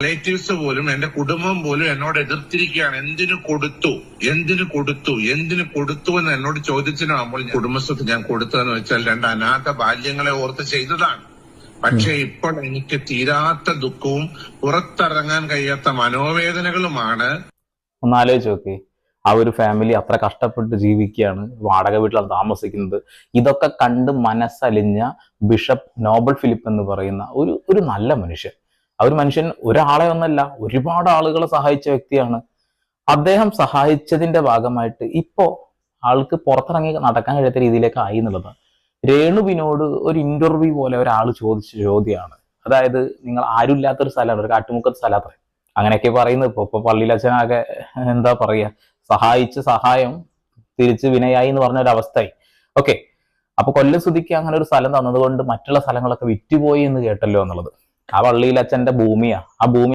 Relatives പോലും എന്റെ കുടുംബം പോലും എന്നോട് എതിർത്തിരിക്കുകയാണ്. എന്തിനു കൊടുത്തു എന്ന് എന്നോട് ചോദിച്ചതിനാകുമ്പോൾ കുടുംബസ്വത്ത് ഞാൻ കൊടുത്തതെന്ന് വെച്ചാൽ 2 അനാഥ ബാല്യങ്ങളെ ഓർത്ത് ചെയ്തതാണ്. പക്ഷെ ഇപ്പോൾ എനിക്ക് തീരാത്ത ദുഃഖവും പുറത്തിറങ്ങാൻ കഴിയാത്ത മനോവേദനകളുമാണ്. ഒന്നാലോചിച്ച് നോക്കി, ആ ഒരു ഫാമിലി അത്ര കഷ്ടപ്പെട്ട് ജീവിക്കുകയാണ്, വാടക വീട്ടിലാണ് താമസിക്കുന്നത്. ഇതൊക്കെ കണ്ട് മനസ്സലിഞ്ഞ ബിഷപ്പ് നോബൽ ഫിലിപ്പ് എന്ന് പറയുന്ന ഒരു നല്ല മനുഷ്യൻ. ആ ഒരു മനുഷ്യൻ ഒരാളെ ഒന്നല്ല, ഒരുപാട് ആളുകളെ സഹായിച്ച വ്യക്തിയാണ്. അദ്ദേഹം സഹായിച്ചതിന്റെ ഭാഗമായിട്ട് ഇപ്പോ ആൾക്ക് പുറത്തിറങ്ങി നടക്കാൻ കഴിയാത്ത രീതിയിലേക്ക് ആയി എന്നുള്ളതാണ്. രേണുവിനോട് ഒരു ഇന്റർവ്യൂ പോലെ ഒരാൾ ചോദിച്ച ചോദ്യമാണ്. അതായത്, നിങ്ങൾ ആരുമില്ലാത്തൊരു സ്ഥലമാണ്, ഒരു കാട്ടുമുക്കത്ത് സ്ഥലത്ര, അങ്ങനെയൊക്കെ പറയുന്നത്. ഇപ്പൊ പള്ളിയിലച്ഛനാകെ എന്താ പറയുക, സഹായിച്ച സഹായം തിരിച്ച് വിനയായി എന്ന് പറഞ്ഞ ഒരു അവസ്ഥയായി. ഓക്കെ, അപ്പൊ കൊല്ലം സുധിക്ക് അങ്ങനെ ഒരു സ്ഥലം തന്നതുകൊണ്ട് മറ്റുള്ള സ്ഥലങ്ങളൊക്കെ വിറ്റുപോയി എന്ന് കേട്ടല്ലോ എന്നുള്ളത്. ആ പള്ളിയിലച്ഛന്റെ ഭൂമിയാ. ആ ഭൂമി